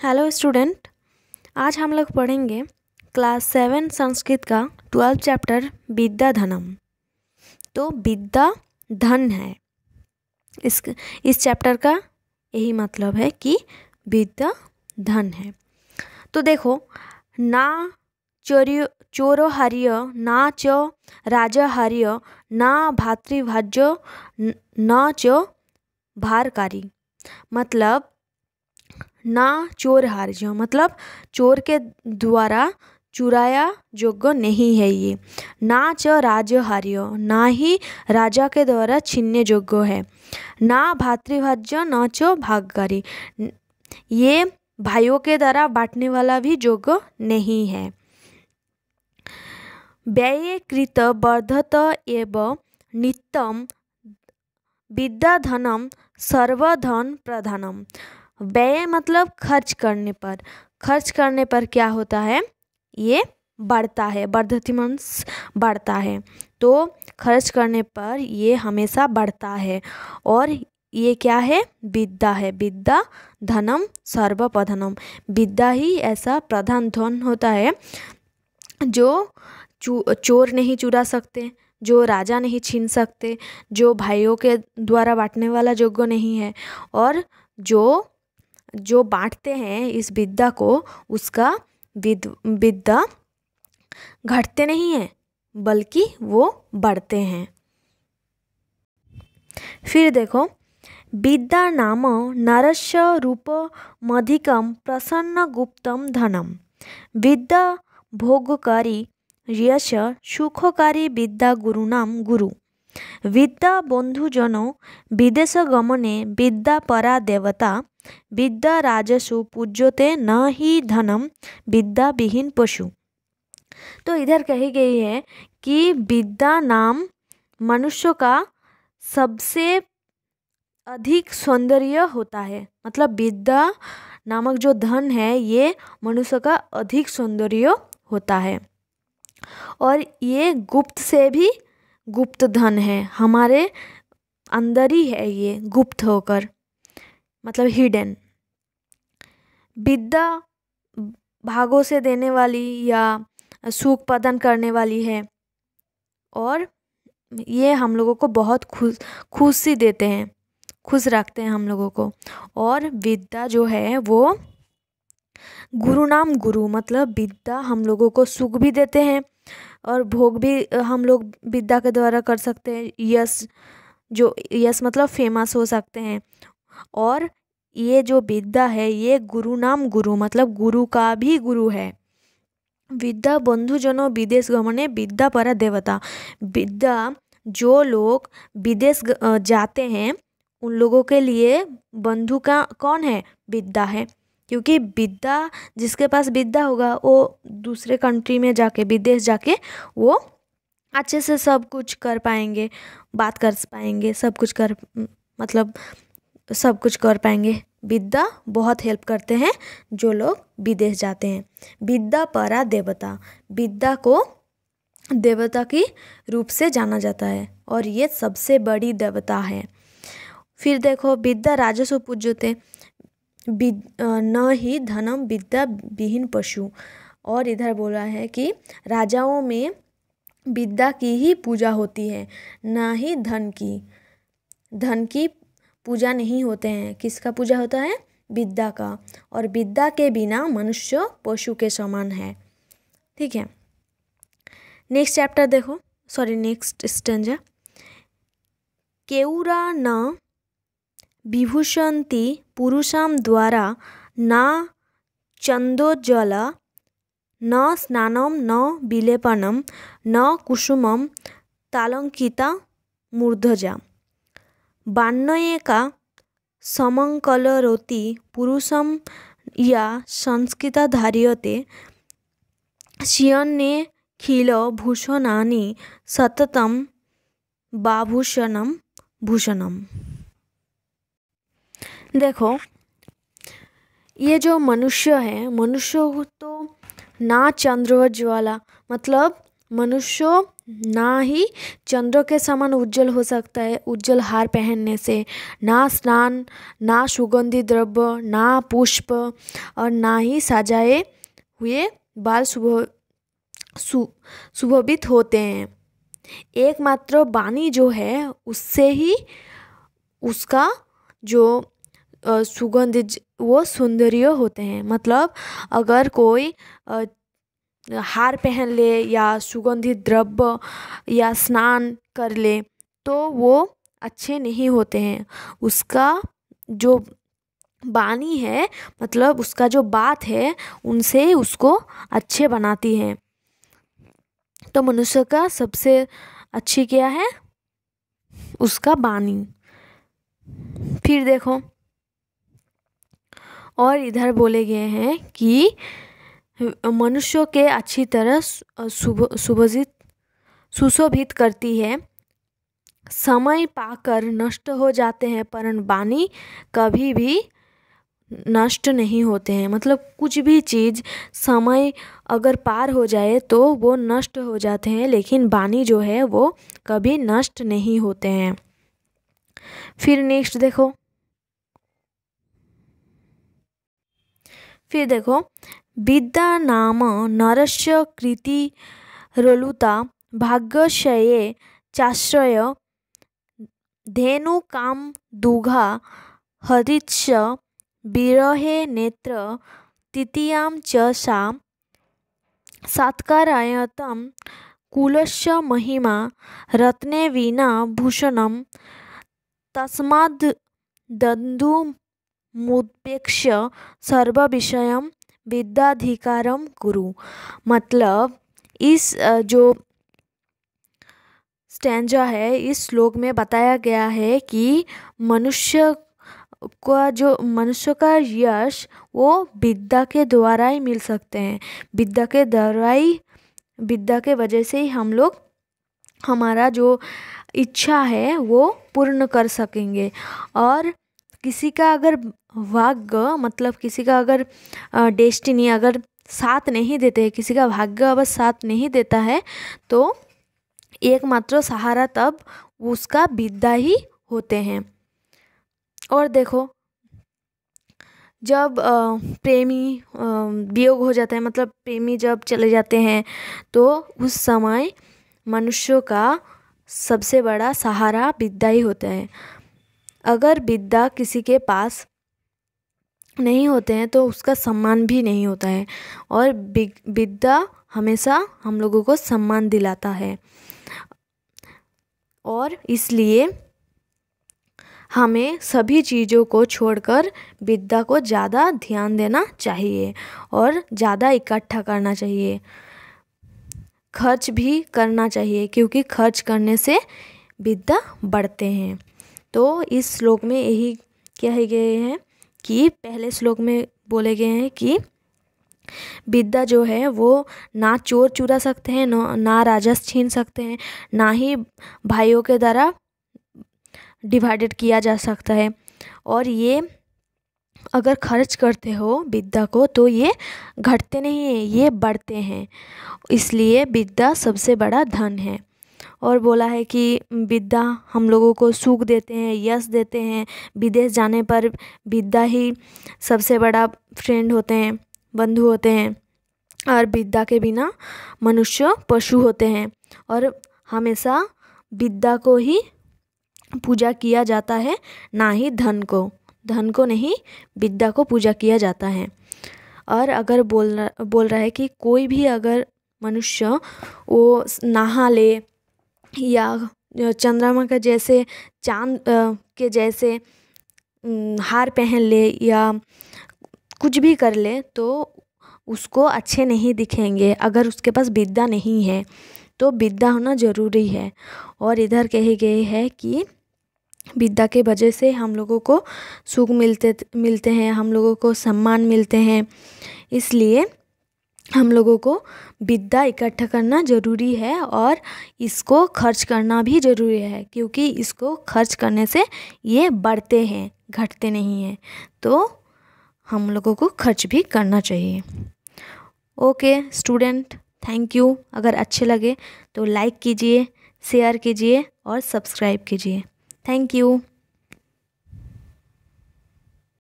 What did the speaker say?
Hello student. आज हम लोग पढ़ेंगे क्लास 7 संस्कृत का 12 चैप्टर विद्या धनम। तो विद्या धन है। इस चैप्टर का यही मतलब है कि विद्या धन है। तो देखो, ना चोरोहार्य ना च राजहार्य ना भातृभाज्य न च भारकारी। मतलब ना चोर हार्य मतलब चोर के द्वारा चुराया योग्य नहीं है ये। ना च राजहार्य ना ही राजा के द्वारा छीनने योग्य है। ना भातृभाज्य न च भागकारी ये भाइयों के द्वारा बांटने वाला भी योग्य नहीं है। व्यय कृत वर्धत एव नित्यम विद्याधनम सर्वधन प्रधानम। व्यय मतलब खर्च करने पर क्या होता है, ये बढ़ता है। वर्धति मीन्स बढ़ता है, तो खर्च करने पर ये हमेशा बढ़ता है। और ये क्या है, विद्या है। विद्या धनम सर्वप्रधानम। विद्या ही ऐसा प्रधान धन होता है जो चोर नहीं चुरा सकते, जो राजा नहीं छीन सकते, जो भाइयों के द्वारा बांटने वाला योग्य नहीं है। और जो बांटते हैं इस विद्या को, उसका विद्या घटते नहीं है बल्कि वो बढ़ते हैं। फिर देखो, विद्या नाम नरस्य रूपमधिकं प्रसन्न गुप्तम धनम। विद्या भोगकारी यश सुखकारी विद्या गुरुनाम गुरु। विद्या बंधुजनो विदेश गमने विद्या परा देवता। विद्या राजसु पूज्यते न ही धनम विद्या विहीन पशु। तो इधर कही गई है कि विद्या नाम मनुष्य का सबसे अधिक सौंदर्य होता है। मतलब विद्या नामक जो धन है ये मनुष्य का अधिक सौंदर्य होता है। और ये गुप्त से भी गुप्त धन है, हमारे अंदर ही है ये गुप्त होकर, मतलब हिडन। विद्या भागों से देने वाली या सुख प्रदान करने वाली है, और ये हम लोगों को बहुत खुशी देते हैं, खुश रखते हैं हम लोगों को। और विद्या जो है वो गुरु नाम गुरु, मतलब विद्या हम लोगों को सुख भी देते हैं और भोग भी हम लोग विद्या के द्वारा कर सकते हैं। यश मतलब फेमस हो सकते हैं। और ये जो विद्या है ये गुरु नाम गुरु, मतलब गुरु का भी गुरु है। विद्या बंधुजनों विदेश गमने विद्या परा देवता। विद्या जो लोग विदेश जाते हैं उन लोगों के लिए बंधु का कौन है, विद्या है। क्योंकि विद्या, जिसके पास विद्या होगा वो दूसरे कंट्री में जाके, विदेश जाके वो अच्छे से सब कुछ कर पाएंगे, बात कर पाएंगे, सब कुछ कर पाएंगे। विद्या बहुत हेल्प करते हैं जो लोग विदेश जाते हैं। विद्या परा देवता, विद्या को देवता की रूप से जाना जाता है और ये सबसे बड़ी देवता है। फिर देखो, विद्या राजस्व पूज्यते न ही धनम विद्या विहीन पशु। और इधर बोला है कि राजाओं में विद्या की ही पूजा होती है, ना ही धन की। धन की पूजा नहीं होते हैं, किसका पूजा होता है, विद्या का। और विद्या के बिना मनुष्य पशु के समान है। ठीक है, नेक्स्ट चैप्टर देखो, नेक्स्ट स्टेंजा। केऊरा न विभूषन्ति पुरुषां द्वारा न चंदोज्ज्वला न स्नानम न विलेपनम न कुसुमम तालंकिता मूर्धजा। बाण्येका समंकलरोति पुरुषम या संस्कृता धार्यते। शियन्ने खिल भूषणानि सततम बाभूषणम भूषणम। देखो, ये जो मनुष्य है, मनुष्य तो ना चंद्रोज्ज्वला मतलब मनुष्य ना ही चंद्र के समान उज्जवल हो सकता है उज्जवल हार पहनने से, ना स्नान, ना सुगंधित द्रव्य, ना पुष्प और ना ही सजाए हुए बाल सुशोभित होते हैं। एकमात्र वाणी जो है उससे ही उसका जो सुगंध वो सौंदर्य होते हैं। मतलब अगर कोई हार पहन ले या सुगंधित द्रव्य या स्नान कर ले तो वो अच्छे नहीं होते हैं। उसका जो वाणी है मतलब उसका जो बात है उनसे उसको अच्छे बनाती है। तो मनुष्य का सबसे अच्छी क्या है? उसका वाणी। फिर देखो और इधर बोले गए हैं कि मनुष्य के अच्छी तरह सुशोभित करती है। समय पाकर नष्ट हो जाते हैं परंतु वाणी कभी भी नष्ट नहीं होते हैं। मतलब कुछ भी चीज़ समय अगर पार हो जाए तो वो नष्ट हो जाते हैं, लेकिन वाणी जो है वो कभी नष्ट नहीं होते हैं। फिर नेक्स्ट देखो, विद्या नाम नरस्य कृति रलुता भाग्यशये चाश्रय धेनु काम दुघा हरित्स विरहे नेत्र तृतीयां च सा सात्कारायतं कुलस्य महिमा रत्ने विना भूषणं तस्माद् दन्दुमुत्प्रेक्ष्य सर्व विषयं विद्याधिकारं कुरु। मतलब इस जो स्टैंजा है इस श्लोक में बताया गया है कि मनुष्य का यश वो विद्या के द्वारा ही मिल सकते हैं। विद्या के द्वारा ही, विद्या के वजह से ही हम लोग हमारा जो इच्छा है वो पूर्ण कर सकेंगे। और किसी का अगर भाग्य मतलब किसी का अगर डेस्टिनी अगर साथ नहीं देते हैं, किसी का भाग्य अगर साथ नहीं देता है तो एकमात्र सहारा तब उसका विद्या ही होते हैं। और देखो जब प्रेमी वियोग हो जाता है मतलब प्रेमी जब चले जाते हैं तो उस समय मनुष्य का सबसे बड़ा सहारा विद्या ही होता है। अगर विद्या किसी के पास नहीं होते हैं तो उसका सम्मान भी नहीं होता है। और विद्या हमेशा हम लोगों को सम्मान दिलाता है। और इसलिए हमें सभी चीज़ों को छोड़कर विद्या को ज़्यादा ध्यान देना चाहिए और ज़्यादा इकट्ठा करना चाहिए। खर्च भी करना चाहिए क्योंकि खर्च करने से विद्या बढ़ते हैं। तो इस श्लोक में यही कहे गए हैं कि पहले श्लोक में बोले गए हैं कि विद्या जो है वो ना चोर चुरा सकते हैं, ना राजस छीन सकते हैं, ना ही भाइयों के द्वारा डिवाइडेड किया जा सकता है। और ये अगर खर्च करते हो विद्या को तो ये घटते नहीं हैं, ये बढ़ते हैं। इसलिए विद्या सबसे बड़ा धन है। और बोला है कि विद्या हम लोगों को सुख देते हैं, यश देते हैं। विदेश जाने पर विद्या ही सबसे बड़ा फ्रेंड होते हैं, बंधु होते हैं। और विद्या के बिना मनुष्य पशु होते हैं। और हमेशा विद्या को ही पूजा किया जाता है, ना ही धन को नहीं, विद्या को पूजा किया जाता है। और अगर बोल रहा है कि कोई भी अगर मनुष्य वो नहा ले या चंद्रमा के जैसे चांद के जैसे हार पहन ले या कुछ भी कर ले तो उसको अच्छे नहीं दिखेंगे अगर उसके पास विद्या नहीं है। तो विद्या होना ज़रूरी है। और इधर कहे गए है कि विद्या के वजह से हम लोगों को सुख मिलते हैं, हम लोगों को सम्मान मिलते हैं। इसलिए हम लोगों को विद्या इकट्ठा करना ज़रूरी है और इसको खर्च करना भी ज़रूरी है क्योंकि इसको खर्च करने से ये बढ़ते हैं, घटते नहीं हैं। तो हम लोगों को खर्च भी करना चाहिए। Okay student, thank you. अगर अच्छे लगे तो लाइक कीजिए, शेयर कीजिए और सब्सक्राइब कीजिए। Thank you.